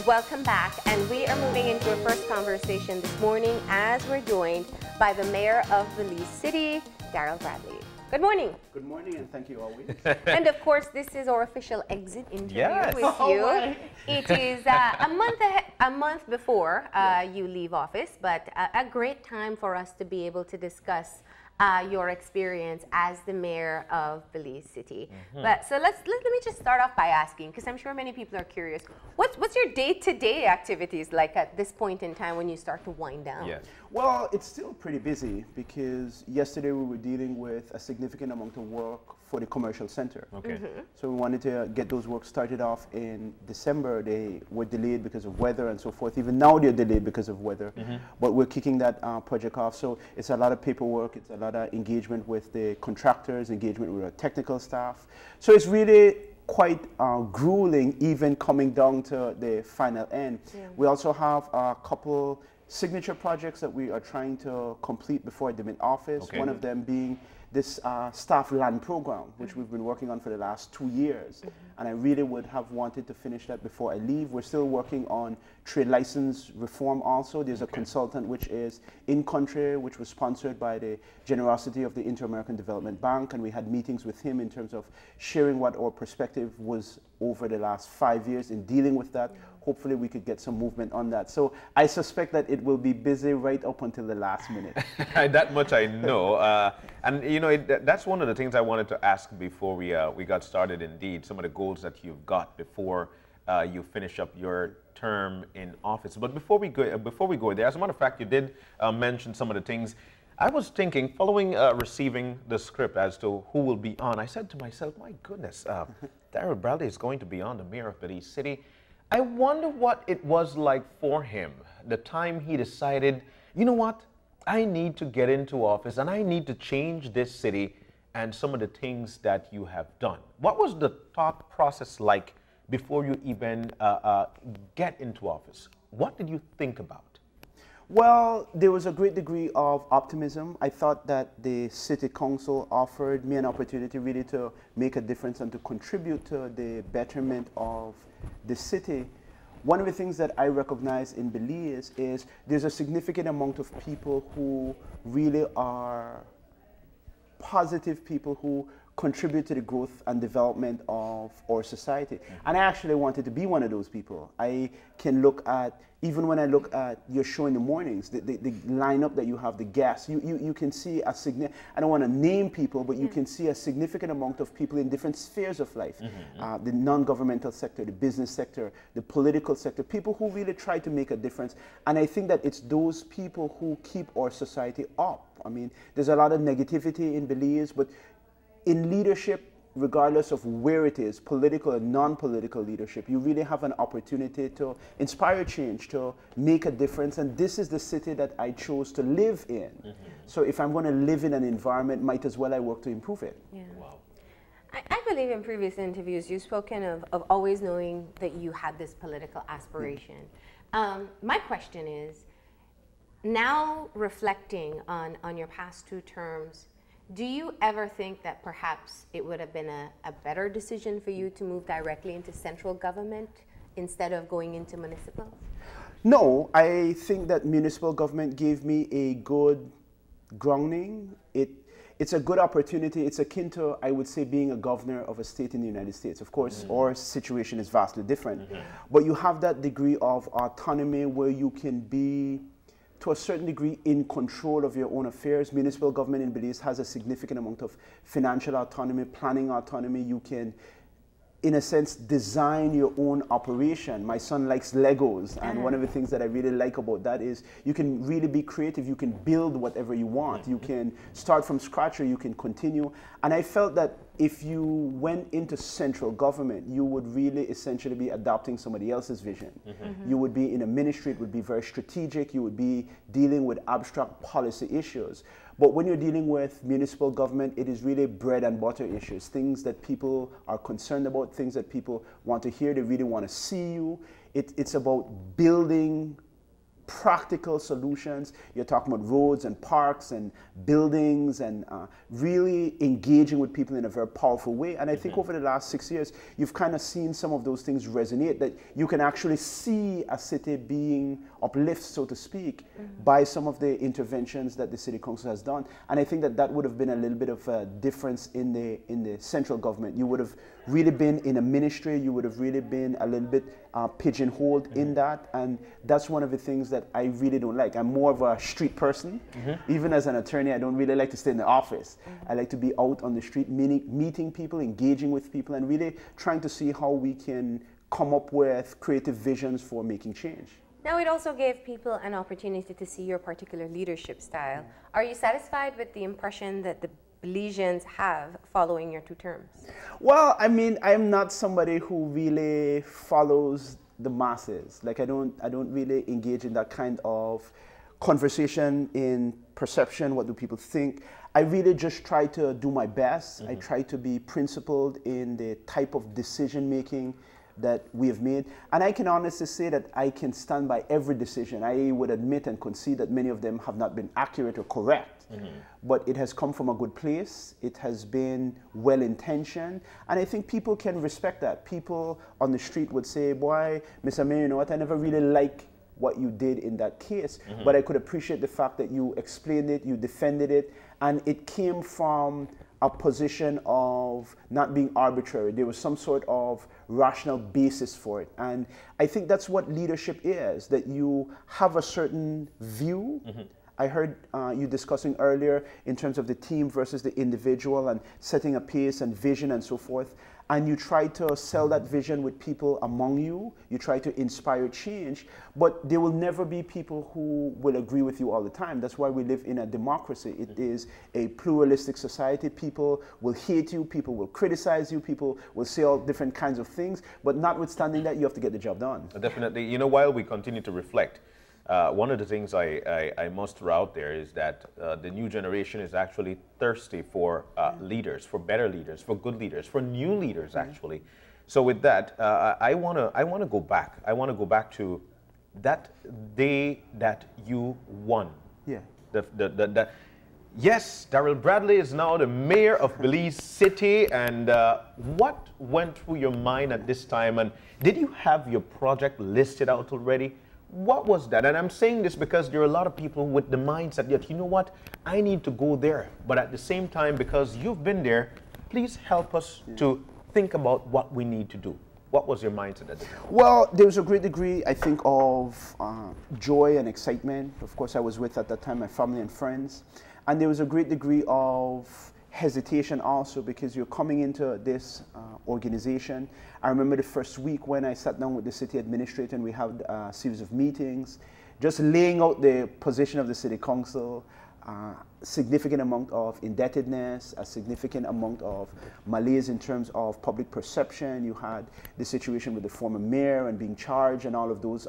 Welcome back, and we are moving into our first conversation this morning as we're joined by the Mayor of Belize City, Darrell Bradley. Good morning. Good morning, and thank you always. And of course, this is our official exit interview with you. It is a month before you leave office, but a great time for us to be able to discuss your experience as the mayor of Belize City. So let me just start off by asking, because I'm sure many people are curious, what's your day-to-day activities like at this point in time when you start to wind down? Yes. Well, it's still pretty busy because yesterday we were dealing with a significant amount of work for the commercial center. Okay. So we wanted to get those work started off in December. They were delayed because of weather and so forth. Even now they're delayed because of weather. But we're kicking that project off. So it's a lot of paperwork. It's a lot of engagement with the contractors, engagement with our technical staff. So it's really quite grueling, even coming down to the final end. We also have a couple signature projects that we are trying to complete before I demit office. One of them being this staff land program, which we've been working on for the last 2 years. And I really would have wanted to finish that before I leave. We're still working on trade license reform also. There's a consultant which is in country, which was sponsored by the generosity of the Inter-American Development Bank. And we had meetings with him in terms of sharing what our perspective was over the last 5 years in dealing with that. Hopefully we could get some movement on that. So I suspect that it will be busy right up until the last minute. That much I know. And you know, that's one of the things I wanted to ask before we got started indeed, some of the goals that you've got before you finish up your term in office. But before we go there, as a matter of fact, you did mention some of the things. I was thinking, following receiving the script as to who will be on, I said to myself, my goodness, Darrell Bradley is going to be on, the mayor of Belize City. I wonder what it was like for him, the time he decided, you know what, I need to get into office and I need to change this city and some of the things that you have done. What was the thought process like before you even get into office? What did you think about? Well, there was a great degree of optimism. I thought that the City Council offered me an opportunity really to make a difference and to contribute to the betterment of the city. One of the things that I recognize in Belize is there's a significant amount of people who really are positive people who contribute to the growth and development of our society. And I actually wanted to be one of those people. I can look at, even when I look at your show in the mornings, the lineup that you have, the guests, you can see a significant, I don't want to name people, but you can see a significant amount of people in different spheres of life. The non-governmental sector, the business sector, the political sector, people who really try to make a difference. And I think that it's those people who keep our society up. I mean, there's a lot of negativity in Belize, but in leadership, regardless of where it is, political and non-political leadership, you really have an opportunity to inspire change, to make a difference. And this is the city that I chose to live in. So if I'm going to live in an environment, might as well I work to improve it. Wow. I believe in previous interviews, you've spoken of always knowing that you had this political aspiration. My question is, now reflecting on your past 2 terms, do you ever think that perhaps it would have been a better decision for you to move directly into central government instead of going into municipal? No, I think that municipal government gave me a good grounding. It's a good opportunity. It's akin to, I would say, being a governor of a state in the United States. Of course, our situation is vastly different. But you have that degree of autonomy where you can be, to a certain degree, in control of your own affairs. Municipal government in Belize has a significant amount of financial autonomy, planning autonomy. You can, in a sense, design your own operation. My son likes Legos, and one of the things that I really like about that is you can really be creative. You can build whatever you want. You can start from scratch or you can continue. And I felt that if you went into central government, you would really essentially be adopting somebody else's vision. You would be in a ministry, it would be very strategic, you would be dealing with abstract policy issues. But when you're dealing with municipal government, it is really bread and butter issues, things that people are concerned about, things that people want to hear, they really want to see you. It's about building practical solutions. You're talking about roads and parks and buildings and really engaging with people in a very powerful way. And I think over the last 6 years, you've kind of seen some of those things resonate, that you can actually see a city being uplifted, so to speak, by some of the interventions that the City Council has done. And I think that that would have been a little bit of a difference in the central government. You would have really been in a ministry, you would have really been a little bit pigeonholed in that, and that's one of the things that I really don't like. I'm more of a street person. Even as an attorney, I don't really like to stay in the office. I like to be out on the street, meeting people, engaging with people, and really trying to see how we can come up with creative visions for making change. Now, it also gave people an opportunity to see your particular leadership style. Are you satisfied with the impression that the Belizeans have following your 2 terms? Well, I mean, I'm not somebody who really follows the masses. Like, I don't really engage in that kind of conversation in perception. What do people think? I really just try to do my best. I try to be principled in the type of decision making that we have made. And I can honestly say that I can stand by every decision. I would admit and concede that many of them have not been accurate or correct. But it has come from a good place. It has been well-intentioned. And I think people can respect that. People on the street would say, boy, Mr. Mayor, you know what, I never really like what you did in that case. But I could appreciate the fact that you explained it, you defended it, and it came from a position of not being arbitrary. There was some sort of rational basis for it. And I think that's what leadership is, that you have a certain view. I heard you discussing earlier in terms of the team versus the individual and setting a pace and vision and so forth. And you try to sell that vision with people among you. You try to inspire change, but there will never be people who will agree with you all the time. That's why we live in a democracy. It is a pluralistic society. People will hate you, people will criticize you, people will say all different kinds of things, but notwithstanding that, you have to get the job done. Definitely. You know, while we continue to reflect, one of the things I must throw out there is that the new generation is actually thirsty for leaders, for better leaders, for good leaders, for new leaders, actually. So with that, I want to go back. I want to go back to that day that you won. Yeah. Yes, Darrell Bradley is now the mayor of Belize City. And what went through your mind at this time? And did you have your project listed out already? What was that? And I'm saying this because there are a lot of people with the mindset that, you know what, I need to go there. But at the same time, because you've been there, please help us to think about what we need to do. What was your mindset at the time? Well, there was a great degree, I think, of joy and excitement. Of course, I was with at that time my family and friends. And there was a great degree of hesitation also, because you're coming into this organization. I remember the first week when I sat down with the city administrator and we had a series of meetings, just laying out the position of the city council, significant amount of indebtedness, a significant amount of malaise in terms of public perception. You had the situation with the former mayor and being charged and all of those.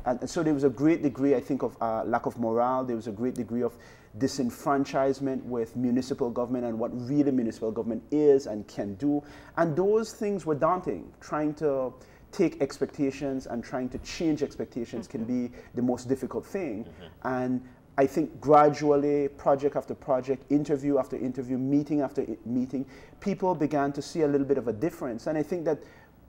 And so there was a great degree, I think, of lack of morale. There was a great degree of disenfranchisement with municipal government and what really municipal government is and can do. And those things were daunting. Trying to take expectations and trying to change expectations can be the most difficult thing. And I think gradually, project after project, interview after interview, meeting after meeting, people began to see a little bit of a difference. And I think that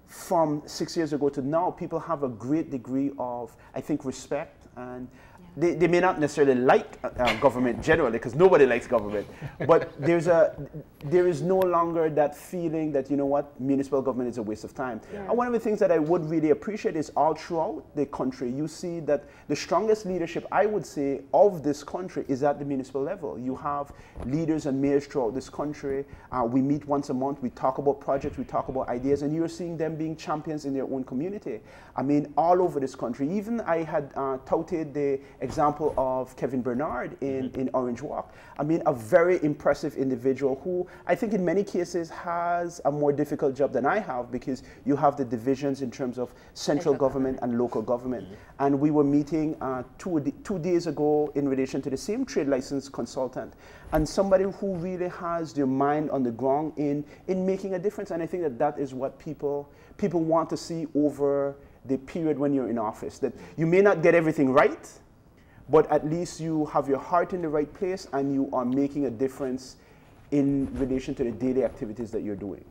from 6 years ago to now, people have a great degree of, I think, respect. And they may not necessarily like government generally, because nobody likes government, but there is no longer that feeling that, you know what, municipal government is a waste of time. And one of the things that I would really appreciate is all throughout the country, you see that the strongest leadership, I would say, of this country is at the municipal level. You have leaders and mayors throughout this country. We meet once a month, we talk about projects, we talk about ideas, and you're seeing them being champions in their own community. I mean, all over this country. Even I had touted the example of Kevin Bernard in Orange Walk. I mean, a very impressive individual who I think in many cases has a more difficult job than I have, because you have the divisions in terms of central government and local government. And we were meeting 2 days ago in relation to the same trade license consultant, and somebody who really has their mind on the ground in making a difference. And I think that that is what people want to see over the period when you're in office, that you may not get everything right, but at least you have your heart in the right place and you are making a difference in relation to the daily activities that you're doing.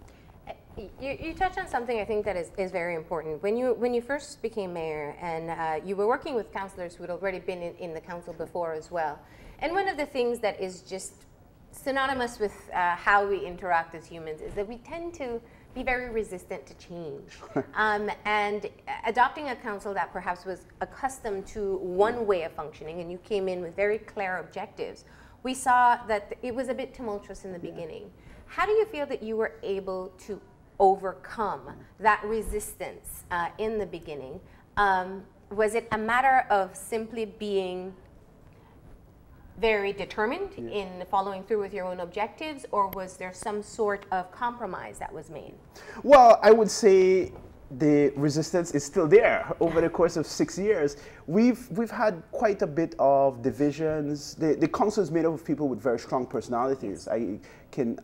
You touched on something I think that is very important. When you first became mayor and you were working with councillors who had already been in the council before as well, and one of the things that is just synonymous with how we interact as humans is that we tend to be very resistant to change. And adopting a council that perhaps was accustomed to one way of functioning, and you came in with very clear objectives, we saw that it was a bit tumultuous in the beginning. How do you feel that you were able to overcome that resistance in the beginning? Was it a matter of simply being very determined in following through with your own objectives, or was there some sort of compromise that was made? Well, I would say the resistance is still there. Over the course of 6 years, we've had quite a bit of divisions. The council is made up of people with very strong personalities. I can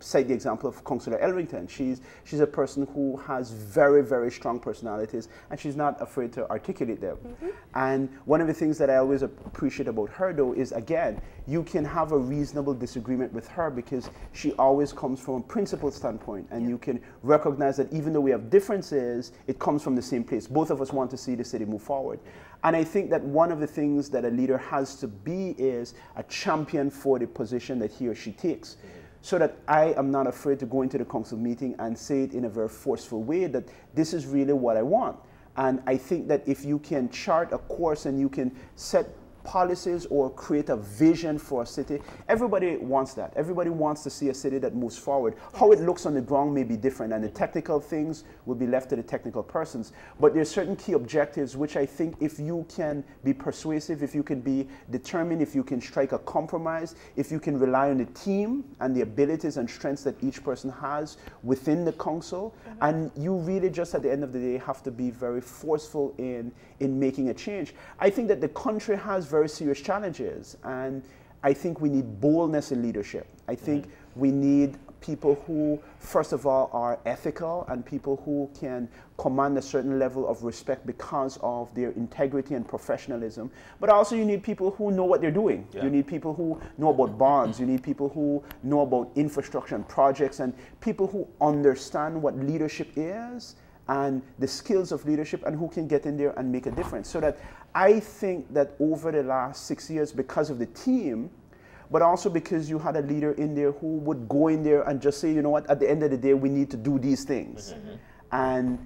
cite the example of Councillor Elrington. She's a person who has very, very strong personalities, and she's not afraid to articulate them. And one of the things that I always appreciate about her, though, is, again, you can have a reasonable disagreement with her because she always comes from a principled standpoint, and you can recognize that even though we have differences, it comes from the same place. Both of us want to see the city move forward. And I think that one of the things that a leader has to be is a champion for the position that he or she takes. So that I am not afraid to go into the council meeting and say it in a very forceful way that this is really what I want. And I think that if you can chart a course and you can set policies or create a vision for a city, everybody wants that. Everybody wants to see a city that moves forward. How it looks on the ground may be different, and the technical things will be left to the technical persons. But there's certain key objectives which I think if you can be persuasive, if you can be determined, if you can strike a compromise, if you can rely on the team and the abilities and strengths that each person has within the council, and you really just at the end of the day have to be very forceful in making a change. I think that the country has very serious challenges, and I think we need boldness in leadership. I think we need people who, first of all, are ethical and people who can command a certain level of respect because of their integrity and professionalism. But also you need people who know what they're doing. You need people who know about bonds. You need people who know about infrastructure and projects, and people who understand what leadership is and the skills of leadership, and who can get in there and make a difference. So that I think that over the last 6 years, because of the team, but also because you had a leader in there who would go in there and just say, you know what, at the end of the day, we need to do these things. And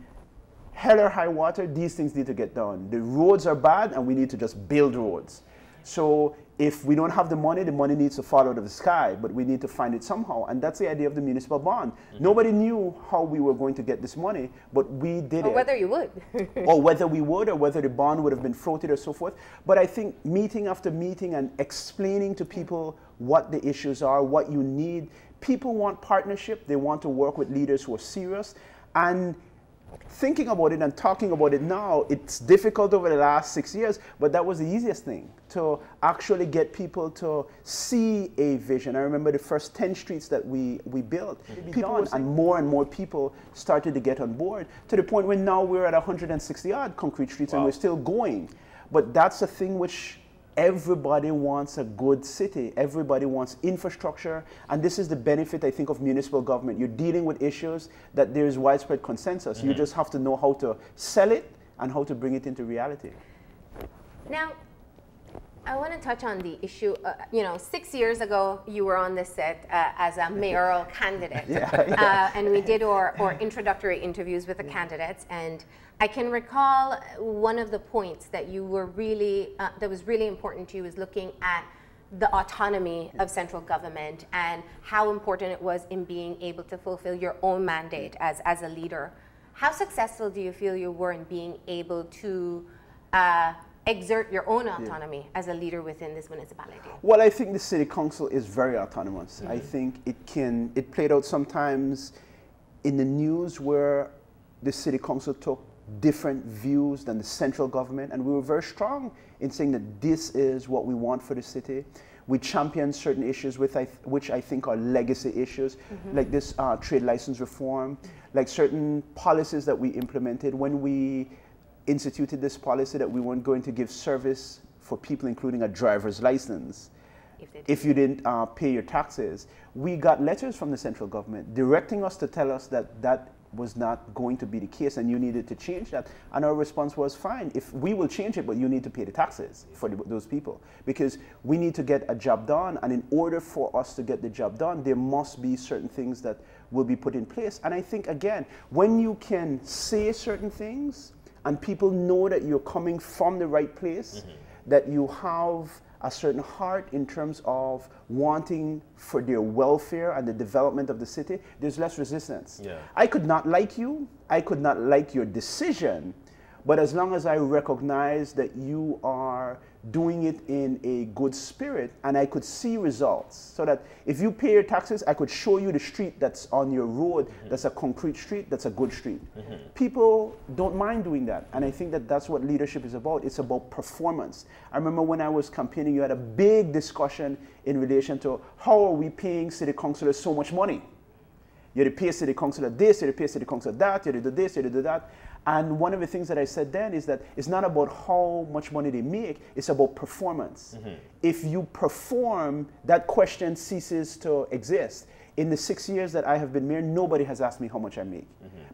hell or high water, these things need to get done. The roads are bad and we need to just build roads. So if we don't have the money needs to fall out of the sky, but we need to find it somehow. And that's the idea of the municipal bond. Nobody knew how we were going to get this money, but we did it. Or whether you would. Or whether we would, or whether the bond would have been floated or so forth. But I think meeting after meeting and explaining to people what the issues are, what you need. People want partnership. They want to work with leaders who are serious. And thinking about it and talking about it now, it's difficult over the last 6 years, but that was the easiest thing, to actually get people to see a vision. I remember the first 10 streets that we built, and more people started to get on board, to the point where now we're at 160 odd concrete streets and we're still going. But that's a thing which everybody wants a good city. Everybody wants infrastructure. And this is the benefit, I think, of municipal government. You're dealing with issues that there's widespread consensus. You just have to know how to sell it and how to bring it into reality. Now, I want to touch on the issue. 6 years ago, you were on this set as a mayoral candidate. And we did our introductory interviews with the candidates. And I can recall one of the points that you were really, that was really important to you, is looking at the autonomy of central government and how important it was in being able to fulfill your own mandate as a leader. How successful do you feel you were in being able to exert your own autonomy as a leader within this municipality? Well, I think the city council is very autonomous. I think it played out sometimes in the news where the city council took different views than the central government, and we were very strong in saying that this is what we want for the city. We championed certain issues which I think are legacy issues, like this trade license reform, like certain policies that we implemented when we instituted this policy that we weren't going to give service for people, including a driver's license, if you didn't pay your taxes. We got letters from the central government directing us to tell us that that was not going to be the case and you needed to change that. And our response was, fine, if we will change it, but you need to pay the taxes for those people, because we need to get a job done. And in order for us to get the job done, there must be certain things that will be put in place. And I think, again, when you can say certain things and people know that you're coming from the right place, that you have a certain heart in terms of wanting for their welfare and the development of the city, there's less resistance. Yeah. I could not like you, I could not like your decision, but as long as I recognize that you are doing it in a good spirit and I could see results, so that if you pay your taxes, I could show you the street that's on your road, that's a concrete street, that's a good street. People don't mind doing that, and I think that that's what leadership is about. It's about performance. I remember when I was campaigning, you had a big discussion in relation to how are we paying city councillors so much money. You had to pay city councillor this, you had to pay city councillor that, you had to do this, you had to do that. And one of the things that I said then is that it's not about how much money they make, it's about performance. If you perform, that question ceases to exist. In the 6 years that I have been mayor, nobody has asked me how much I make.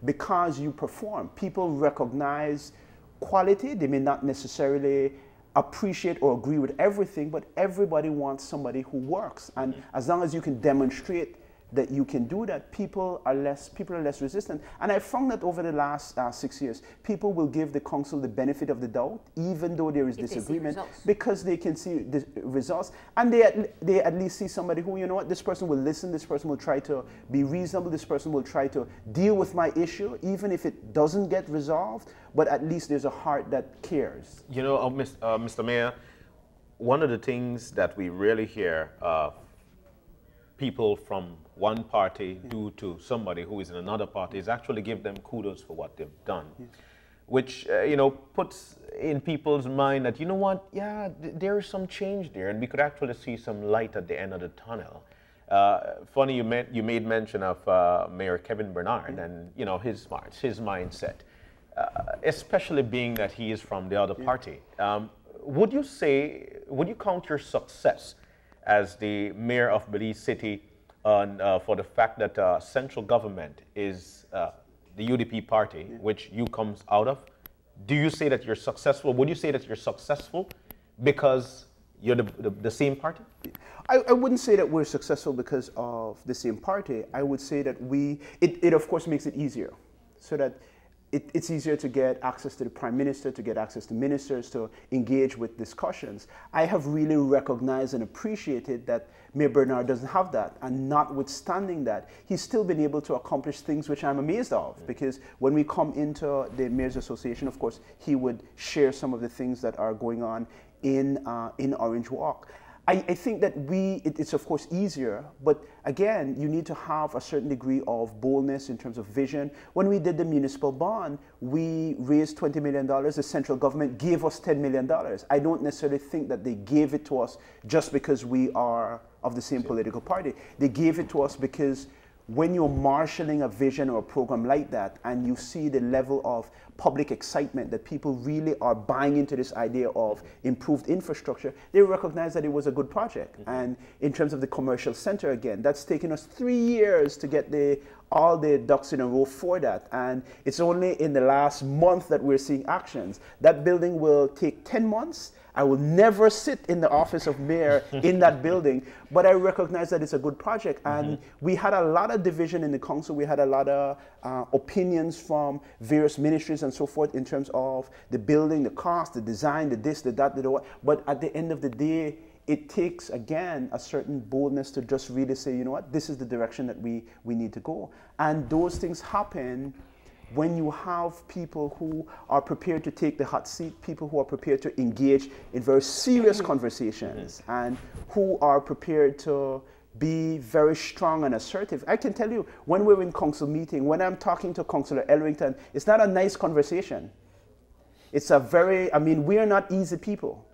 Because you perform. People recognize quality. They may not necessarily appreciate or agree with everything, but everybody wants somebody who works. And as long as you can demonstrate that you can do that, people are less resistant. And I found that over the last 6 years, people will give the council the benefit of the doubt, even though there is disagreement, because they can see the results. And they at least see somebody who, you know what, this person will listen, this person will try to be reasonable, this person will try to deal with my issue, even if it doesn't get resolved, but at least there's a heart that cares. You know, Mr. Mayor, one of the things that we really hear people from one party do to somebody who is in another party is actually give them kudos for what they've done, which you know, puts in people's mind that, you know what, yeah, there is some change there, and we could actually see some light at the end of the tunnel. Funny you made mention of Mayor Kevin Bernard and, you know, his mindset, especially being that he is from the other party. Would you count your success as the mayor of Belize City for the fact that central government is the UDP party, which you comes out of? Do you say that you're successful? Would you say that you're successful because you're the same party? I wouldn't say that we're successful because of the same party. I would say that it of course makes it easier, so that it's easier to get access to the Prime Minister, to get access to ministers, to engage with discussions. I have really recognized and appreciated that Mayor Bernard doesn't have that, and notwithstanding that, he's still been able to accomplish things which I'm amazed of, because when we come into the Mayor's Association, of course, he would share some of the things that are going on in Orange Walk. I think that it's of course easier, but again, you need to have a certain degree of boldness in terms of vision. When we did the municipal bond, we raised $20 million. The central government gave us $10 million. I don't necessarily think that they gave it to us just because we are of the same political party. They gave it to us because when you're marshalling a vision or a program like that, and you see the level of public excitement that people really are buying into this idea of improved infrastructure, they recognize that it was a good project. And in terms of the commercial center, again, that's taken us 3 years to get all the ducks in a row for that. And it's only in the last month that we're seeing actions. That building will take 10 months. I will never sit in the office of mayor in that building, but I recognize that it's a good project. And we had a lot of division in the council. We had a lot of opinions from various ministries and so forth in terms of the building, the cost, the design, the this, the that, the what. But at the end of the day, it takes, again, a certain boldness to just really say, you know what, this is the direction that we need to go. And those things happen when you have people who are prepared to take the hot seat, people who are prepared to engage in very serious conversations, and who are prepared to be very strong and assertive. I can tell you, when we're in council meeting, when I'm talking to Councillor Elrington, it's not a nice conversation. It's a very, I mean, we are not easy people.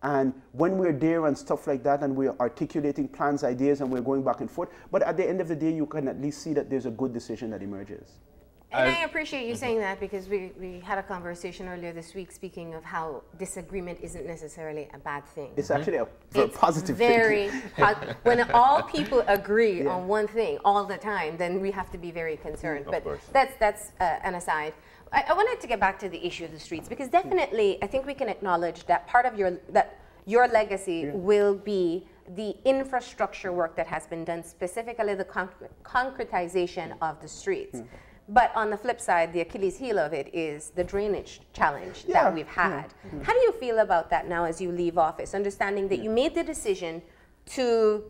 And when we're there and stuff like that, and we're articulating plans, ideas, and we're going back and forth, but at the end of the day, you can at least see that there's a good decision that emerges. And I appreciate you saying that, because we had a conversation earlier this week speaking of how disagreement isn't necessarily a bad thing. It's actually a very positive thing. When all people agree on one thing all the time, then we have to be very concerned. But that's an aside. I wanted to get back to the issue of the streets, because definitely I think we can acknowledge that part of your legacy will be the infrastructure work that has been done, specifically the concretization of the streets. But on the flip side, the Achilles heel of it is the drainage challenge that we've had. How do you feel about that now as you leave office, understanding that you made the decision to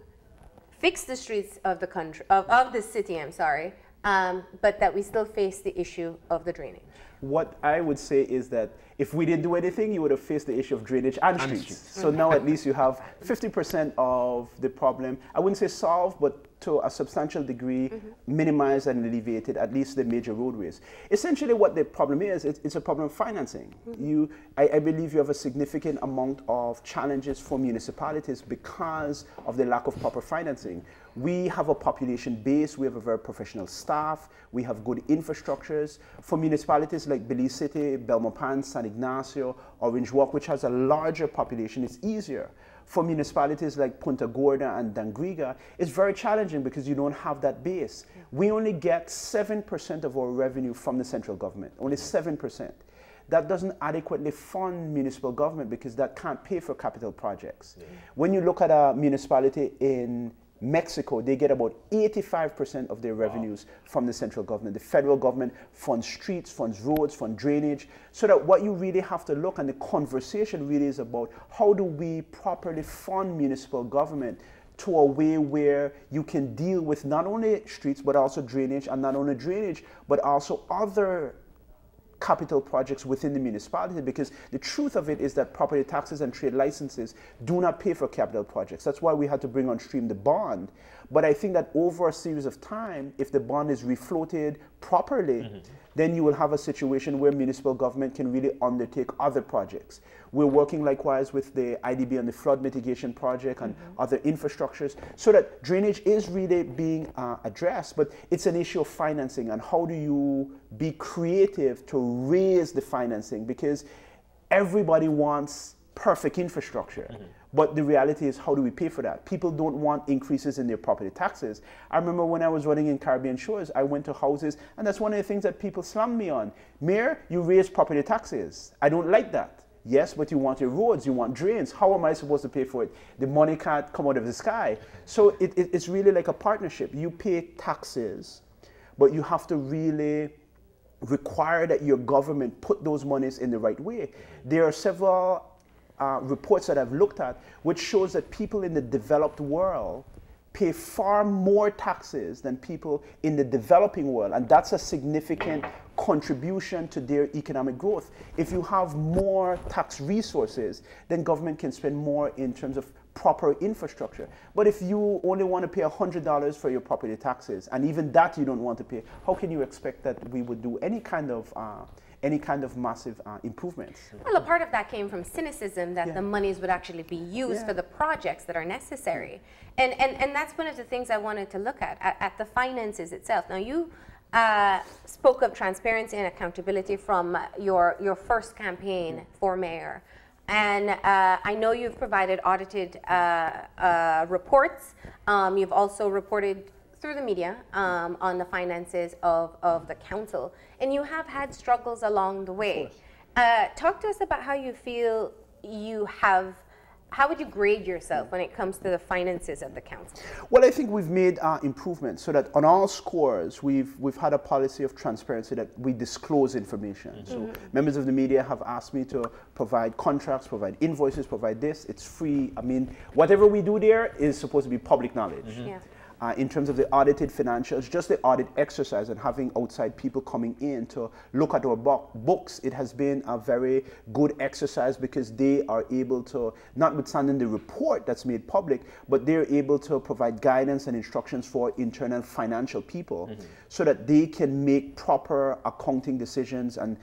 fix the streets of the country, of the city, I'm sorry, but that we still face the issue of the drainage? What I would say is that if we didn't do anything, you would have faced the issue of drainage and streets. So now at least you have 50% of the problem, I wouldn't say solved, but to a substantial degree minimized and alleviated, at least the major roadways. Essentially what the problem is, it's a problem of financing. I believe you have a significant amount of challenges for municipalities because of the lack of proper financing. We have a population base, we have a very professional staff, we have good infrastructures. For municipalities like Belize City, Belmopan, San Ignacio, Orange Walk, which has a larger population, it's easier. For municipalities like Punta Gorda and Dangriga, it's very challenging because you don't have that base. We only get 7% of our revenue from the central government, only 7%. That doesn't adequately fund municipal government because that can't pay for capital projects. When you look at a municipality in Mexico, they get about 85% of their revenues from the central government. The federal government funds streets, funds roads, funds drainage. So that what you really have to look, and the conversation really is about, how do we properly fund municipal government to a way where you can deal with not only streets, but also drainage, and not only drainage, but also other capital projects within the municipality, because the truth of it is that property taxes and trade licenses do not pay for capital projects. That's why we had to bring on stream the bond. But I think that over a series of time, if the bond is refloated properly, then you will have a situation where municipal government can really undertake other projects. We're working likewise with the IDB on the flood mitigation project and other infrastructures, so that drainage is really being addressed, but it's an issue of financing, and how do you be creative to raise the financing, because everybody wants perfect infrastructure. But the reality is, how do we pay for that? People don't want increases in their property taxes. I remember when I was running in Caribbean Shores, I went to houses, and that's one of the things that people slammed me on. Mayor, you raise property taxes. I don't like that. Yes, but you want your roads, you want drains. How am I supposed to pay for it? The money can't come out of the sky. So it's really like a partnership. You pay taxes, but you have to really require that your government put those monies in the right way. There are several reports that I've looked at which shows that people in the developed world pay far more taxes than people in the developing world, and that's a significant contribution to their economic growth. If you have more tax resources, then government can spend more in terms of proper infrastructure. But if you only want to pay $100 for your property taxes, and even that you don't want to pay, how can you expect that we would do any kind of massive improvements? Well, a part of that came from cynicism that the monies would actually be used for the projects that are necessary. And that's one of the things I wanted to look at the finances itself. Now, you spoke of transparency and accountability from your first campaign for mayor. And I know you've provided audited reports. You've also reported through the media on the finances of the council, and you have had struggles along the way. Talk to us about how you feel you have, how would you grade yourself when it comes to the finances of the council? Well, I think we've made improvements, so that on all scores, we've had a policy of transparency that we disclose information. So members of the media have asked me to provide contracts, provide invoices, provide this. It's free. I mean, whatever we do there is supposed to be public knowledge. in terms of the audited financials, just the audit exercise and having outside people coming in to look at our books, it has been a very good exercise because they are able to, notwithstanding the report that's made public, but they're able to provide guidance and instructions for internal financial people so that they can make proper accounting decisions and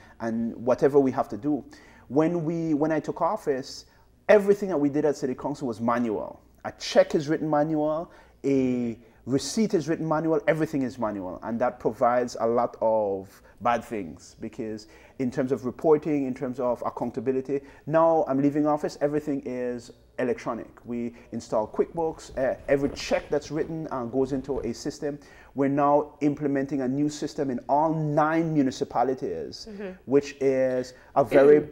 whatever we have to do. When I took office, everything that we did at City Council was manual. A check is written manual, a receipt is written manual, everything is manual, and that provides a lot of bad things because in terms of reporting, in terms of accountability, now I'm leaving office, everything is electronic. We install QuickBooks, every check that's written goes into a system. We're now implementing a new system in all 9 municipalities, which is a very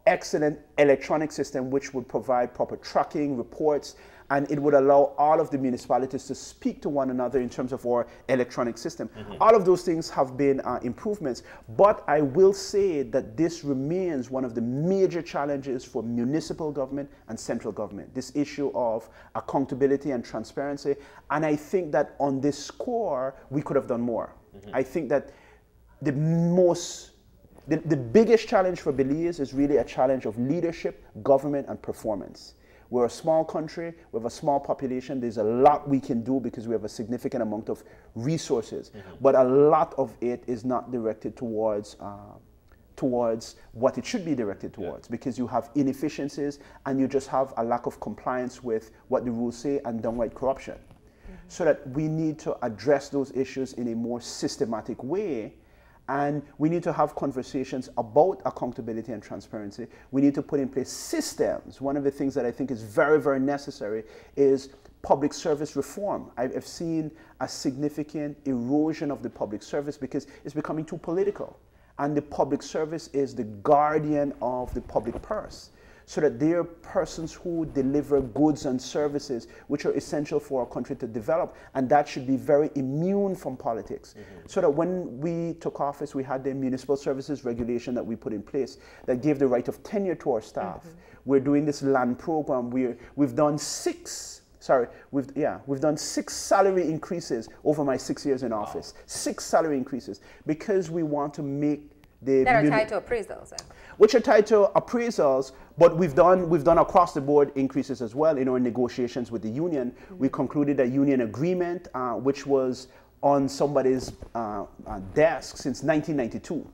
excellent electronic system which would provide proper tracking, reports, and it would allow all of the municipalities to speak to one another in terms of our electronic system. All of those things have been improvements, but I will say that this remains one of the major challenges for municipal government and central government, this issue of accountability and transparency, and I think that on this score, we could have done more. I think that the biggest challenge for Belize is really a challenge of leadership, government, and performance. We're a small country, we have a small population, there's a lot we can do because we have a significant amount of resources, but a lot of it is not directed towards what it should be directed towards because you have inefficiencies and you just have a lack of compliance with what the rules say and downright corruption. So that we need to address those issues in a more systematic way. And we need to have conversations about accountability and transparency. We need to put in place systems. One of the things that I think is very, very necessary is public service reform. I've seen a significant erosion of the public service because it's becoming too political. And the public service is the guardian of the public purse, so that they are persons who deliver goods and services which are essential for our country to develop, and that should be very immune from politics. So that when we took office, we had the municipal services regulation that we put in place that gave the right of tenure to our staff. We're doing this land program. We've done 6 salary increases over my 6 years in office. 6 salary increases because we want to make that are tied to appraisals. Which are tied to appraisals, but we've done across the board increases as well in our negotiations with the union. We concluded a union agreement which was on somebody's desk since 1992.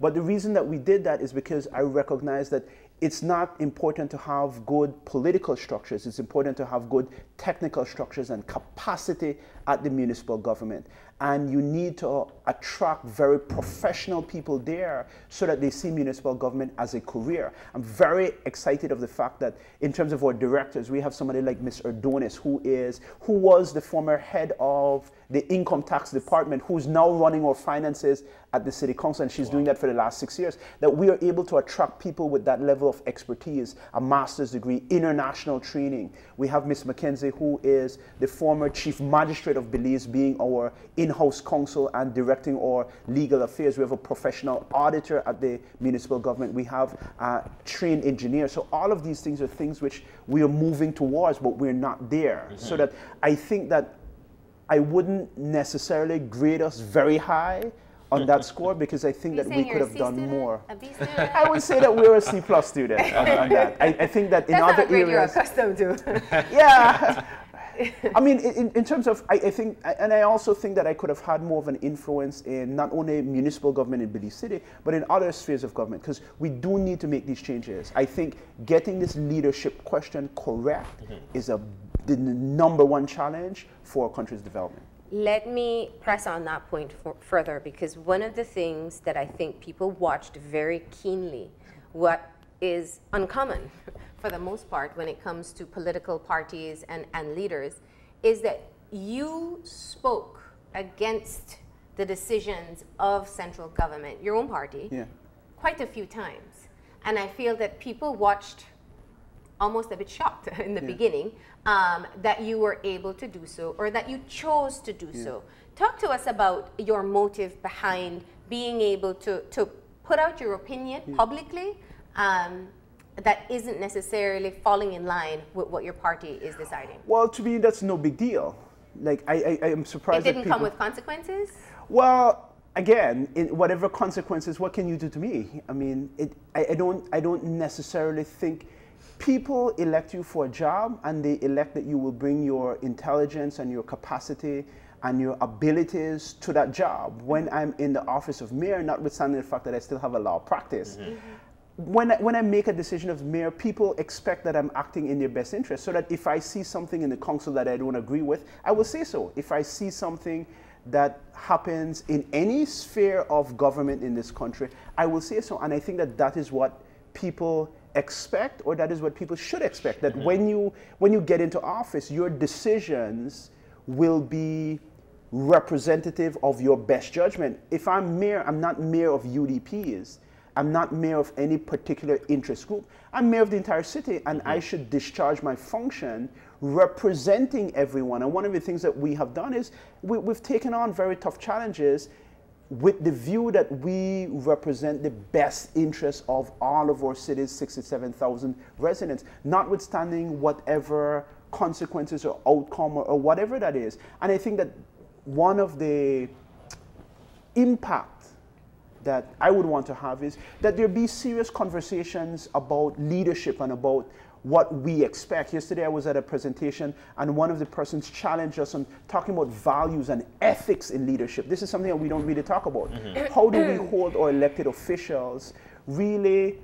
But the reason that we did that is because I recognize that it's not important to have good political structures. It's important to have good technical structures and capacity at the municipal government. And you need to attract very professional people there so that they see municipal government as a career. I'm very excited of the fact that in terms of our directors, we have somebody like Ms. Erdonis, who was the former head of the income tax department, who's now running our finances at the city council, and she's doing that for the last 6 years, that we are able to attract people with that level of expertise, a master's degree, international training. We have Ms. Mackenzie, who is the former chief magistrate of Belize, being our in-house counsel and directing our legal affairs. We have a professional auditor at the municipal government. We have a trained engineer. So all of these things are things which we are moving towards, but we're not there. So that I think that I wouldn't necessarily grade us very high on that score because I think that we could have done more. A B student? I would say that we're a C+ student on that. I think that in other areas, you're accustomed to. Yeah. I mean, in terms of, I think, and I also think that I could have had more of an influence in not only municipal government in Belize City, but in other spheres of government, because we do need to make these changes. I think getting this leadership question correct is the #1 challenge for our country's development. Let me press on that point further, because one of the things that I think people watched very keenly, what is uncommon for the most part when it comes to political parties and leaders, is that you spoke against the decisions of central government, your own party, quite a few times. And I feel that people watched almost a bit shocked in the beginning that you were able to do so, or that you chose to do so. Talk to us about your motive behind being able to put out your opinion publicly that isn't necessarily falling in line with what your party is deciding. Well, to me, that's no big deal. Like, I am surprised It didn't come with consequences? Well, again, whatever consequences, what can you do to me? I mean, I don't necessarily think people elect you for a job, and they elect that you will bring your intelligence and your capacity and your abilities to that job. When I'm in the office of mayor, notwithstanding the fact that I still have a law practice, when I make a decision as mayor, people expect that I'm acting in their best interest, so that if I see something in the council that I don't agree with, I will say so. If I see something that happens in any sphere of government in this country, I will say so. And I think that that is what people expect, or that is what people should expect, that when you get into office, your decisions will be representative of your best judgment. If I'm mayor, I'm not mayor of UDPs. I'm not mayor of any particular interest group. I'm mayor of the entire city, and I should discharge my function representing everyone. And one of the things that we have done is we've taken on very tough challenges with the view that we represent the best interests of all of our city's 67,000 residents, notwithstanding whatever consequences or outcome or whatever that is. And I think that one of the impact that I would want to have is that there be serious conversations about leadership and about what we expect. Yesterday I was at a presentation, and one of the persons challenged us on talking about values and ethics in leadership. This is something that we don't really talk about. How do we hold our elected officials really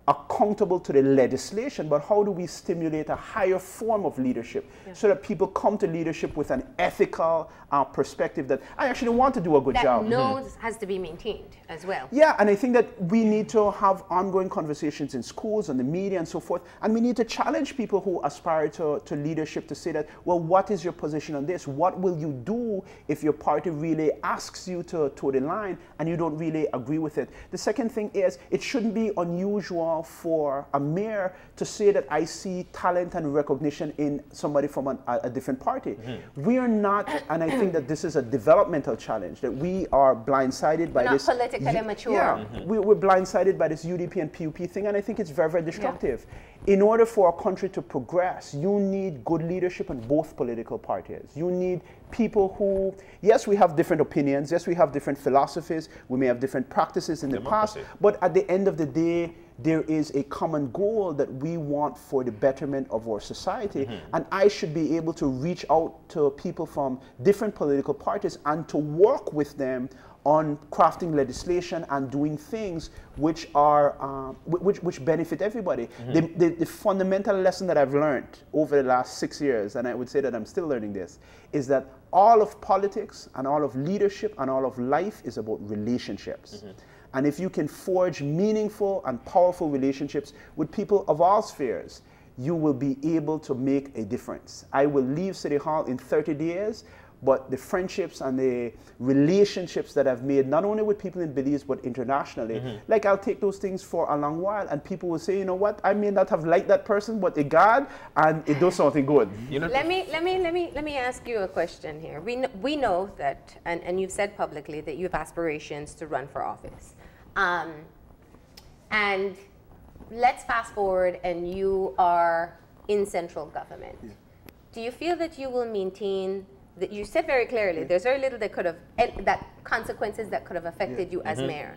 accountable to the legislation, but how do we stimulate a higher form of leadership so that people come to leadership with an ethical perspective that I actually want to do a good job. That nose has to be maintained as well. Yeah, and I think that we need to have ongoing conversations in schools and the media and so forth, and we need to challenge people who aspire to leadership to say that, well, what is your position on this? What will you do if your party really asks you to toe the line and you don't really agree with it? The second thing is, it shouldn't be unusual for a mayor to say that I see talent and recognition in somebody from a different party. We are not, and I think that this is a developmental challenge, that we are blindsided by this. Not politically mature. Yeah, we're blindsided by this UDP and PUP thing, and I think it's very, very destructive. In order for a country to progress, you need good leadership in both political parties. You need people who, yes, we have different opinions, yes, we have different philosophies, we may have different practices in the past, but at the end of the day, there is a common goal that we want for the betterment of our society. And I should be able to reach out to people from different political parties and to work with them on crafting legislation and doing things which are which benefit everybody. The fundamental lesson that I've learned over the last 6 years, and I would say that I'm still learning this, is that all of politics and all of leadership and all of life is about relationships. And if you can forge meaningful and powerful relationships with people of all spheres, you will be able to make a difference. I will leave City Hall in 30 days, but the friendships and the relationships that I've made, not only with people in Belize, but internationally, like I'll take those things for a long while, and people will say, you know what, I may not have liked that person, but it God, and it does something good. You know? Let me ask you a question here. We know that, and you've said publicly that you have aspirations to run for office. And let's fast forward, and you are in central government. Do you feel that you will maintain that? You said very clearly there's very little that could have, that consequences that could have affected you as mayor.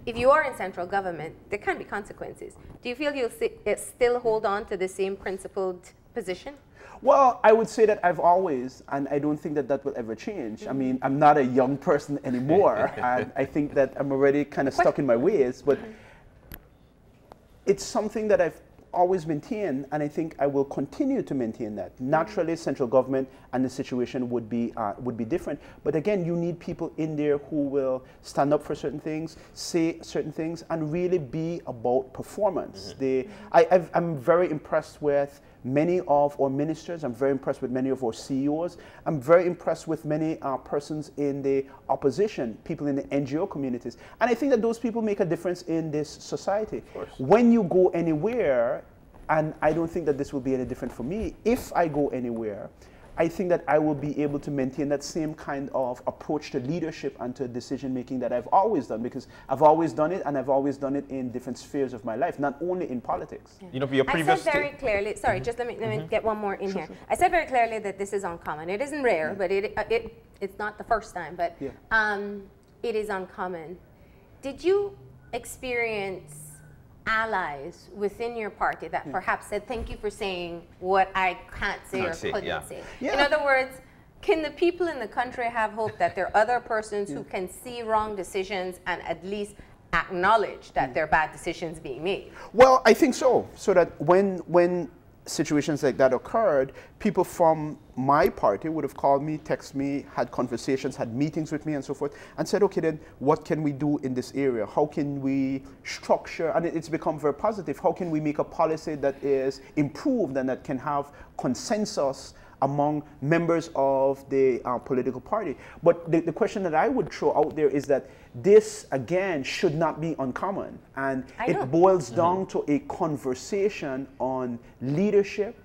If you are in central government, there can be consequences. Do you feel you'll still hold on to the same principled position? Well, I would say that I've always, and I don't think that that will ever change. I mean, I'm not a young person anymore, and I think that I'm already kind of stuck in my ways, but it's something that I've always maintained, and I think I will continue to maintain that. Naturally, central government and the situation would be different, but again, you need people in there who will stand up for certain things, say certain things, and really be about performance. I'm very impressed with many of our ministers. I'm very impressed with many of our CEOs. I'm very impressed with many persons in the opposition, people in the NGO communities. And I think that those people make a difference in this society. When you go anywhere, and I don't think that this will be any different for me, if I go anywhere, I think that I will be able to maintain that same kind of approach to leadership and to decision making that I've always done, because I've always done it, and I've always done it in different spheres of my life, not only in politics. You know, for your previous I said very clearly, sorry, just let me get one more in here. Sure. I said very clearly that this is uncommon. It isn't rare, but it's not the first time, but it is uncommon. Did you experience allies within your party that perhaps said, thank you for saying what I can't say or couldn't say? In other words, can the people in the country have hope that there are other persons who can see wrong decisions and at least acknowledge that there are bad decisions being made? Well, I think so. So that when situations like that occurred, people from my party would have called me, text me, had conversations, had meetings with me and so forth, and said, okay, then what can we do in this area? How can we structure, and it's become very positive, how can we make a policy that is improved and that can have consensus among members of the political party? But the question that I would throw out there is that this, again, should not be uncommon. And it boils down to a conversation on leadership,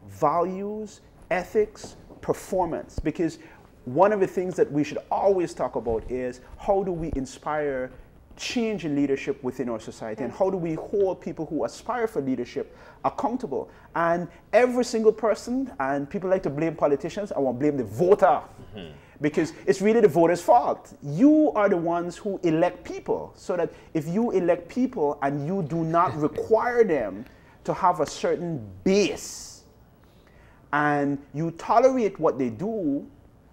values, ethics, performance. Because one of the things that we should always talk about is how do we inspire change in leadership within our society, and how do we hold people who aspire for leadership accountable? And every single person, and people like to blame politicians, I want to blame the voter, because it's really the voter's fault. You are the ones who elect people, so that if you elect people and you do not require them to have a certain base, and you tolerate what they do,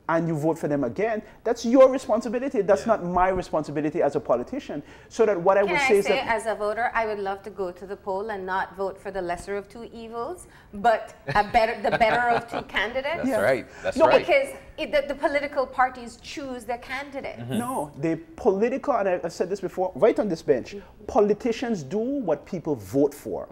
and you vote for them again, that's your responsibility. That's not my responsibility as a politician. So that what I would say is that, as a voter, I would love to go to the poll and not vote for the lesser of two evils, but the better of two candidates. That's right. That's right. Because the political parties choose their candidates. No, the political, and I've said this before, right on this bench, politicians do what people vote for.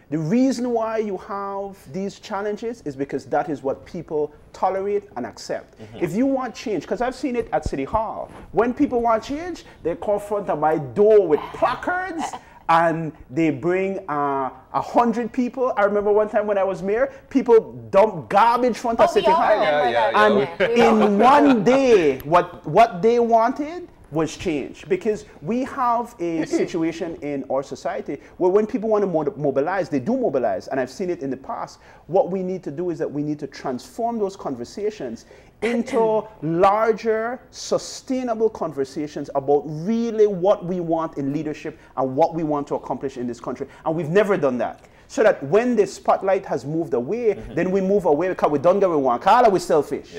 The reason why you have these challenges is because that is what people tolerate and accept. If you want change, because I've seen it at City Hall, when people want change, they confront my door with placards and they bring 100 people. I remember one time when I was mayor, people dumped garbage front of City Hall. And in one day, what they wanted was change, because we have a situation in our society where when people want to mobilize, they do mobilize, and I've seen it in the past. What we need to do is that we need to transform those conversations into larger, sustainable conversations about really what we want in leadership and what we want to accomplish in this country. And we've never done that. So that when the spotlight has moved away, then we move away because we don't get what we want. Carla, we're selfish.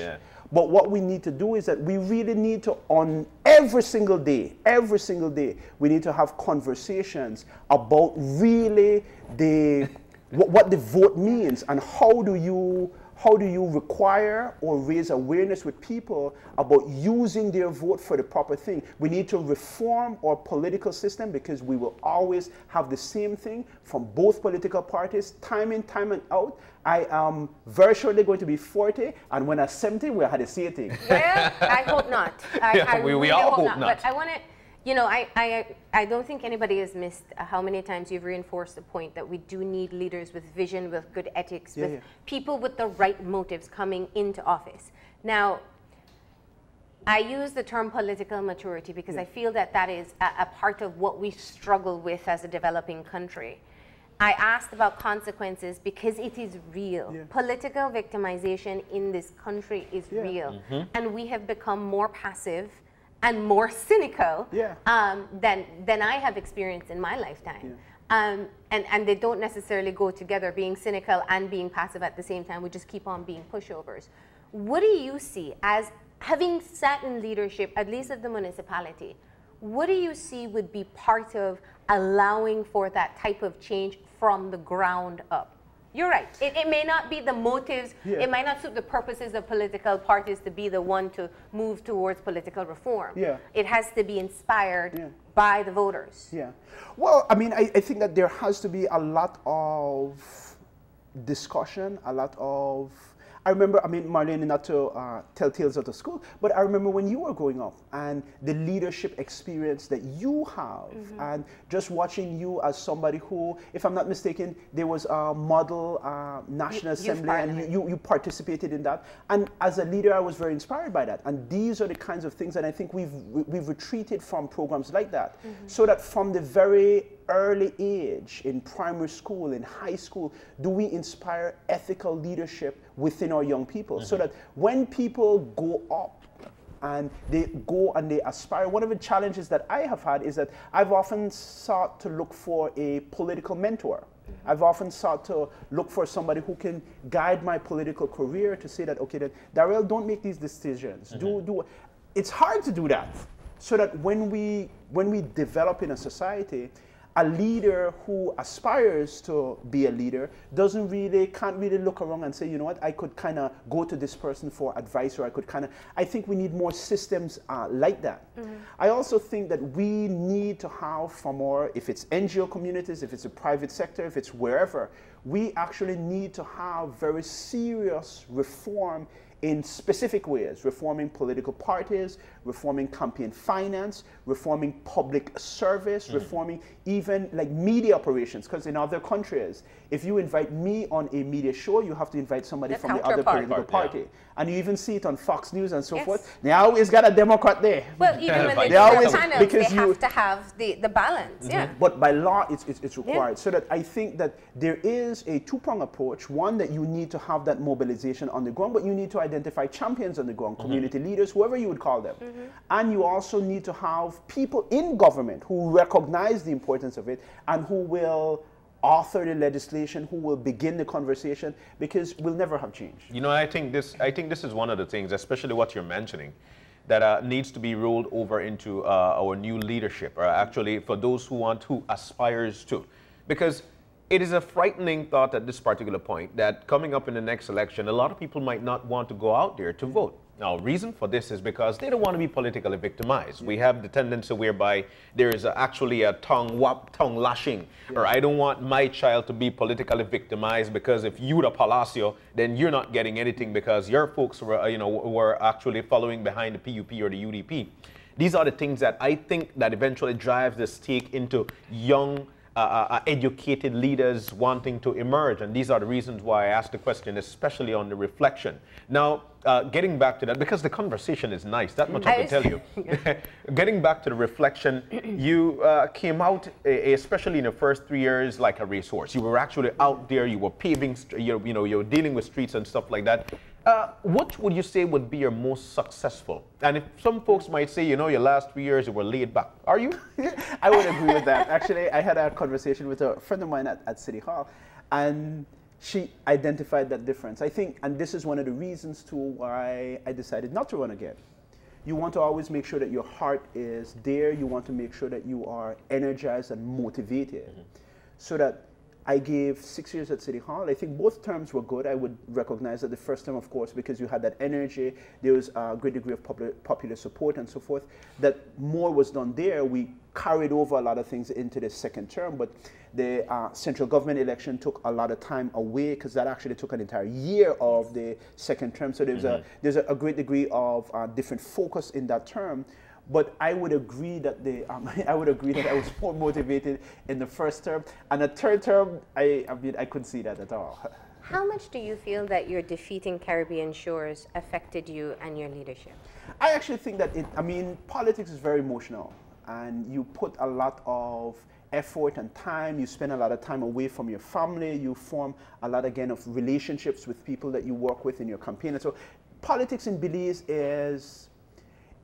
But what we need to do is that we really need to, on every single day, we need to have conversations about really what the vote means, and how do you require or raise awareness with people about using their vote for the proper thing. We need to reform our political system, because we will always have the same thing from both political parties, time in, time and out. I am very shortly going to be 40, and when I'm 70, we'll have the same thing. Well, I hope not. We all hope not. But I want to, you know, I don't think anybody has missed how many times you've reinforced the point that we do need leaders with vision, with good ethics, with people with the right motives coming into office. Now, I use the term political maturity because I feel that that is a part of what we struggle with as a developing country. I asked about consequences because it is real. Political victimization in this country is real. And we have become more passive and more cynical than I have experienced in my lifetime. And they don't necessarily go together, being cynical and being passive at the same time. We just keep on being pushovers. What do you see as having sat in leadership, at least of the municipality, what do you see would be part of allowing for that type of change from the ground up? You're right. It may not be the motives, it might not suit the purposes of political parties to be the one to move towards political reform. It has to be inspired by the voters. Well, I mean, I think that there has to be a lot of discussion, a lot of, I remember, I mean, Marlene, not to tell tales out of school, but I remember when you were growing up and the leadership experience that you have, and just watching you as somebody who, if I'm not mistaken, there was a model National Assembly, and you participated in that. And as a leader, I was very inspired by that. And these are the kinds of things that I think we've retreated from programs like that, so that from the very early age, in primary school, in high school, do we inspire ethical leadership within our young people, so that when people go up and they go and they aspire, one of the challenges that I have had is that I've often sought to look for a political mentor. I've often sought to look for somebody who can guide my political career, to say that, okay, then, Darrell, don't make these decisions. It's hard to do that, so that when we develop in a society, a leader who aspires to be a leader can't really look around and say, you know what, I could kind of go to this person for advice, or I think we need more systems like that. I also think that we need to have, from our, if it's NGO communities, if it's a private sector, if it's wherever, we actually need to have very serious reform in specific ways, reforming political parties, reforming campaign finance, reforming public service, reforming even like media operations, because in other countries, if you invite me on a media show, you have to invite somebody from the other political party. Yeah. And you even see it on Fox News and so forth. They always got a Democrat there. Well, even when they do their panels, they have to have the balance. But by law, it's required. So that I think that there is a two-pronged approach. One, that you need to have that mobilization on the ground, but you need to identify champions on the ground, community leaders, whoever you would call them. And you also need to have people in government who recognize the importance of it and who will author the legislation, who will begin the conversation, because we'll never have change. You know, I think this is one of the things, especially what you're mentioning, that needs to be rolled over into our new leadership, or actually for those who aspires to. Because it is a frightening thought at this particular point that coming up in the next election, a lot of people might not want to go out there to vote. Now, reason for this is because they don't want to be politically victimized. We have the tendency whereby there is actually a tongue lashing, or I don't want my child to be politically victimized, because if you're the Palacio, then you're not getting anything because your folks were actually following behind the PUP or the UDP. These are the things that I think that eventually drives the stake into young educated leaders wanting to emerge, and these are the reasons why I asked the question, especially on the reflection. Now, getting back to that, because the conversation is nice, that much I can tell you. Getting back to the reflection, you came out, especially in the first 3 years, like a racehorse. You were actually out there, you were paving, you were dealing with streets and stuff like that. What would you say would be your most successful? And if some folks might say, you know, your last 3 years you were laid back. Are you? I would agree with that. Actually, I had a conversation with a friend of mine at City Hall, and she identified that difference. I think, and this is one of the reasons too why I decided not to run again. You want to always make sure that your heart is there. You want to make sure that you are energized and motivated, so that I gave 6 years at City Hall. I think both terms were good. I would recognize that the first term, of course, because you had that energy, there was a great degree of popular support and so forth, that more was done there. We carried over a lot of things into the second term, but the central government election took a lot of time away, because that actually took an entire year of the second term. So there's a great degree of different focus in that term. But I would agree that I was more motivated in the first term, and the third term, I couldn't see that at all. How much do you feel that your defeating Caribbean Shores affected you and your leadership? I actually think that politics is very emotional, and you put a lot of effort and time. You spend a lot of time away from your family. You form a lot, again, of relationships with people that you work with in your campaign. And so politics in Belize is,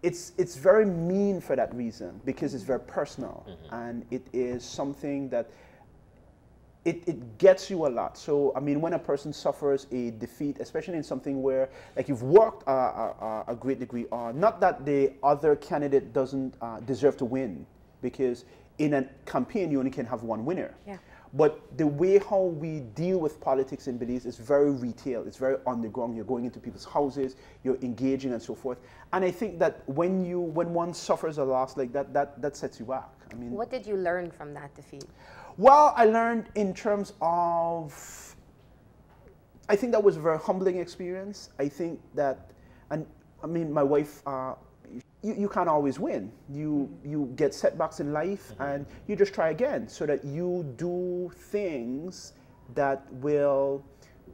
it's very mean for that reason, because it's very personal, and it is something that it gets you a lot. So, I mean, when a person suffers a defeat, especially in something where, like, you've worked a great degree on, not that the other candidate doesn't deserve to win, because in a campaign, you only can have one winner. Yeah. But the way how we deal with politics in Belize is very retail. It's very on the ground. You're going into people's houses, you're engaging and so forth. And I think that when one suffers a loss like that, that sets you back. I mean, what did you learn from that defeat? Well, I learned in terms of I think that was a very humbling experience. I think that, and I mean, my wife, you can't always win. You get setbacks in life, and you just try again, so that you do things that will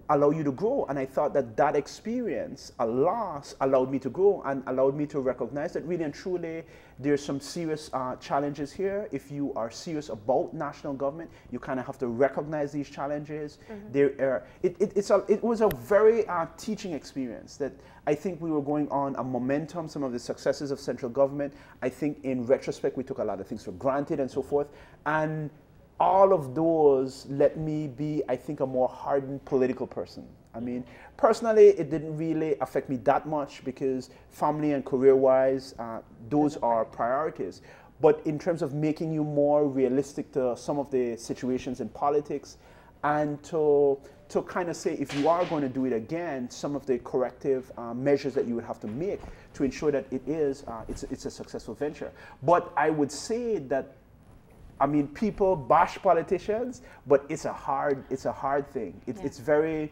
allow you to grow. And I thought that that experience, a loss, allowed me to grow and allowed me to recognize that really and truly there's some serious challenges here. If you are serious about national government, you kind of have to recognize these challenges. It was a very teaching experience that I think we were going on a momentum, some of the successes of central government. I think in retrospect, we took a lot of things for granted and so forth. And all of those let me be, I think, a more hardened political person. I mean, personally, it didn't really affect me that much because family and career-wise, those are priorities. But in terms of making you more realistic to some of the situations in politics, and to kind of say, if you are going to do it again, some of the corrective measures that you would have to make to ensure that it's a successful venture. But I would say that, I mean, people bash politicians, but it's a hard thing. It's very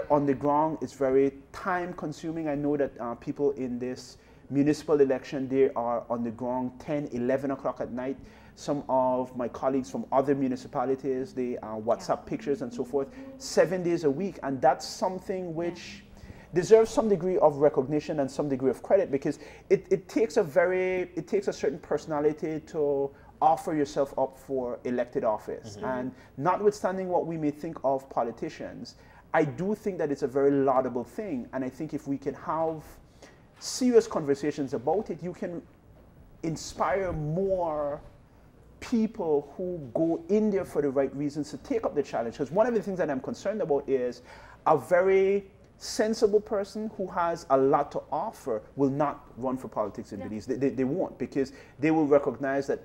on the ground. It's very time consuming. I know that people in this municipal election, they are on the ground 10, 11 o'clock at night. Some of my colleagues from other municipalities, they WhatsApp pictures and so forth, 7 days a week. And that's something which deserves some degree of recognition and some degree of credit, because it takes a certain personality to offer yourself up for elected office. And notwithstanding what we may think of politicians, I do think that it's a very laudable thing. And I think if we can have serious conversations about it, you can inspire more people who go in there for the right reasons to take up the challenge. Because one of the things that I'm concerned about is a very sensible person who has a lot to offer will not run for politics in Belize. They won't, because they will recognize that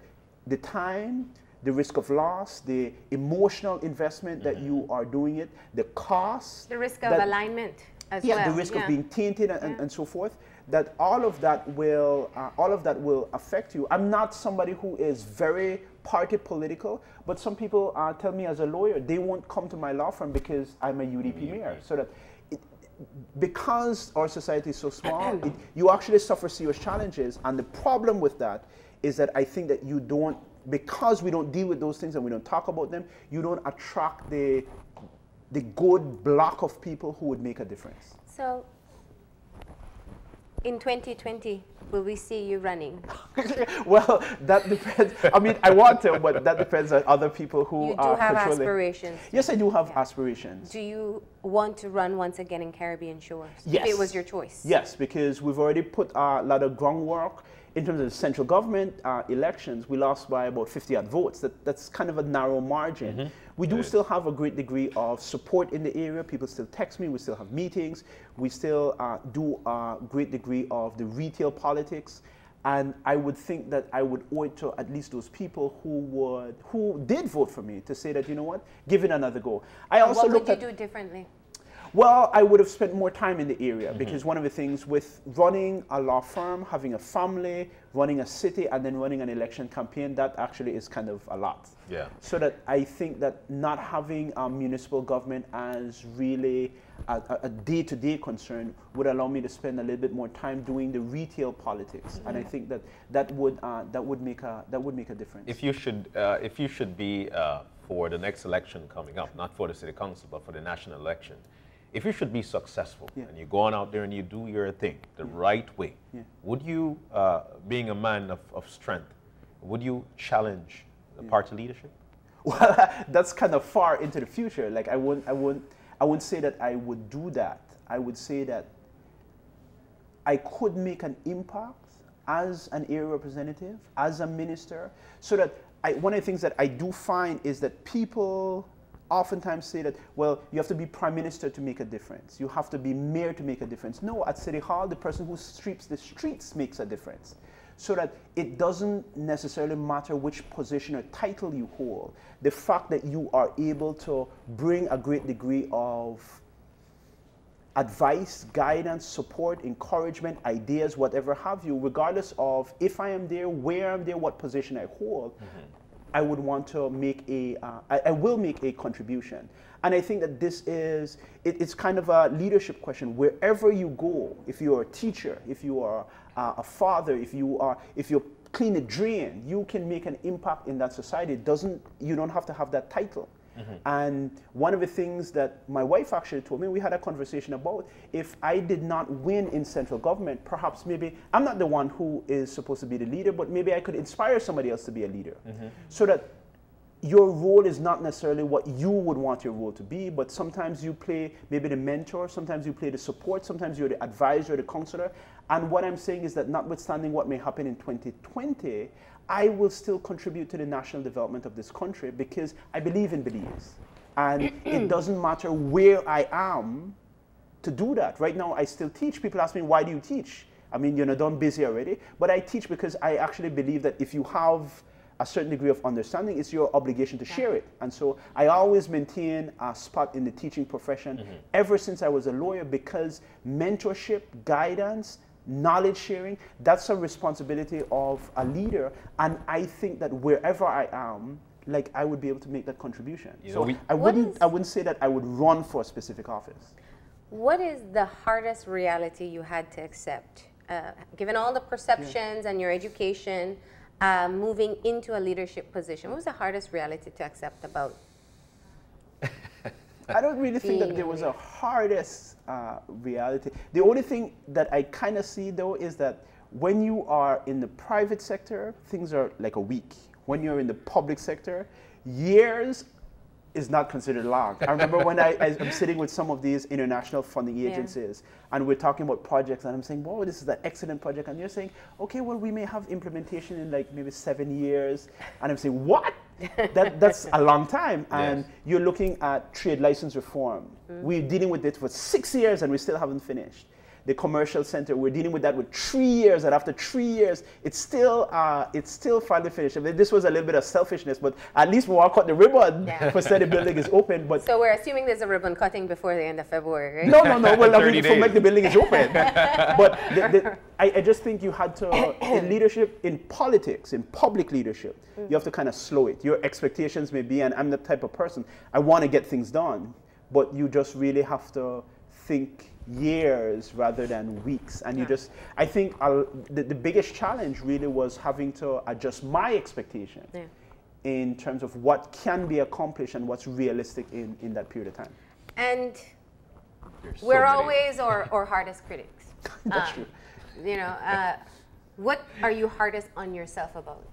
the time, the risk of loss, the emotional investment that you are doing it, the cost. The risk of alignment as well. Yeah, the risk of being tainted and so forth, that all of that will affect you. I'm not somebody who is very party political, but some people tell me as a lawyer, they won't come to my law firm because I'm a UDP mayor. So that because our society is so small, you actually suffer serious challenges. And the problem with that is that I think that you don't, because we don't deal with those things and we don't talk about them, you don't attract the good block of people who would make a difference. So, in 2020, will we see you running? Well, that depends. I mean, I want to, but that depends on other people who are You do have patrolling. aspirations. Yes, I do have aspirations. Do you want to run once again in Caribbean shores? Yes. If it was your choice? Yes, because we've already put a lot of groundwork. In terms of the central government elections, we lost by about 50 odd votes. That's kind of a narrow margin. We do still have a great degree of support in the area. People still text me. We still have meetings. We still do a great degree of the retail politics. And I would think that I would owe it to at least those people who did vote for me to say that, you know what, give it another go. I also what would you do differently? Well, I would have spent more time in the area, because one of the things with running a law firm, having a family, running a city, and then running an election campaign, that actually is kind of a lot. Yeah. So that I think that not having municipal government as really a day-to-day concern would allow me to spend a little bit more time doing the retail politics, and I think that would make a difference. If you should be for the next election coming up, not for the city council, but for the national election, if you should be successful and you go on out there and you do your thing the right way, would you, being a man of strength, would you challenge the party leadership? Well, that's kind of far into the future. Like I wouldn't say that I would do that. I would say that I could make an impact as an area representative, as a minister, so that one of the things that I do find is that people oftentimes say that, well, you have to be prime minister to make a difference. You have to be mayor to make a difference. No, at City Hall, the person who sweeps the streets makes a difference. So that it doesn't necessarily matter which position or title you hold. The fact that you are able to bring a great degree of advice, guidance, support, encouragement, ideas, whatever have you, regardless of if I am there, where I'm there, what position I hold, I would want to make I will make a contribution. And I think that this is, it's kind of a leadership question. Wherever you go, if you're a teacher, if you are a father, if you clean a drain, you can make an impact in that society. You don't have to have that title. And one of the things that my wife actually told me, we had a conversation about, if I did not win in central government, perhaps maybe I'm not the one who is supposed to be the leader, but maybe I could inspire somebody else to be a leader. So that your role is not necessarily what you would want your role to be, but sometimes you play maybe the mentor, sometimes you play the support, sometimes you're the advisor, the counselor. And what I'm saying is that notwithstanding what may happen in 2020, I will still contribute to the national development of this country because I believe in Belize. And it doesn't matter where I am to do that. Right now, I still teach. People ask me, why do you teach? I mean, you're not done busy already. But I teach because I actually believe that if you have a certain degree of understanding, it's your obligation to share it. And so I always maintain a spot in the teaching profession ever since I was a lawyer, because mentorship, guidance, knowledge sharing, that's a responsibility of a leader. And I think that wherever I am, like, I would be able to make that contribution. So I wouldn't say that I would run for a specific office. What is the hardest reality you had to accept, given all the perceptions and your education, moving into a leadership position? What was the hardest reality to accept about? I don't really think that there was a hardest reality. The only thing that I kind of see, though, is that when you are in the private sector, things are like a week. When you're in the public sector, years is not considered long. I remember when I'm sitting with some of these international funding agencies, and we're talking about projects, and I'm saying, whoa, this is an excellent project. And you're saying, okay, well, we may have implementation in like maybe 7 years. And I'm saying, what? That's a long time. And you're looking at trade license reform. We're dealing with it for 6 years, and we still haven't finished. The commercial center, we're dealing with that with 3 years, and after 3 years, it's still finally finished. I mean, this was a little bit of selfishness, but at least we walk out the ribbon for say the building is open. But so we're assuming there's a ribbon cutting before the end of February, right? No. Well, I mean, for like the building is open. But I just think you had to, in leadership, in politics, in public leadership, you have to kind of slow it. Your expectations may be, and I'm the type of person, I want to get things done, but you just really have to think years rather than weeks. And you just, I think the biggest challenge really was having to adjust my expectation in terms of what can be accomplished and what's realistic in that period of time. And we're always our hardest critics. That's true. You know, what are you hardest on yourself about,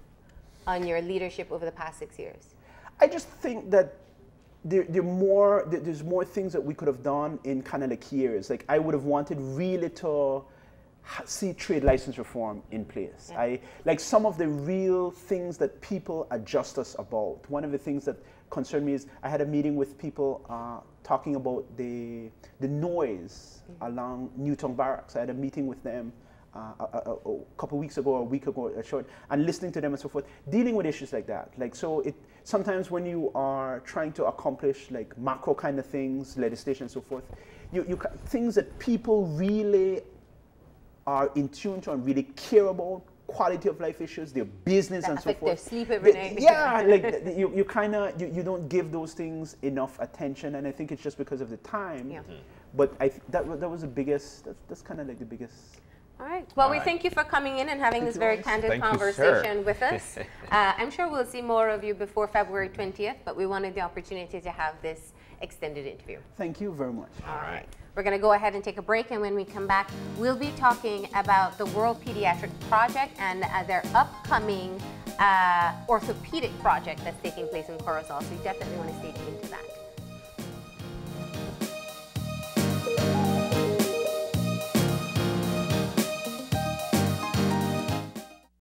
on your leadership over the past 6 years? I just think that there's more things that we could have done in kind of like years. Like, I would have wanted really to see trade license reform in place. Like some of the real things that people adjust us about. One of the things that concerned me is I had a meeting with people talking about the noise along Newtown Barracks. I had a meeting with them a couple weeks ago, or a week ago, and listening to them and so forth, dealing with issues like that. Like, so sometimes when you are trying to accomplish like macro kind of things, legislation and so forth, things that people really are in tune to and really care about, quality of life issues, their business and so forth. Their sleep every night. Yeah, like you kind of you don't give those things enough attention, and I think it's just because of the time. But that was the biggest. That's kind of like the biggest. All right. Well, we thank you for coming in and having this very candid conversation with us. I'm sure we'll see more of you before February 20th, but we wanted the opportunity to have this extended interview. Thank you very much. All right. We're going to go ahead and take a break, and when we come back, we'll be talking about the World Pediatric Project and their upcoming orthopedic project that's taking place in Corozal. So you definitely want to stay tuned to that.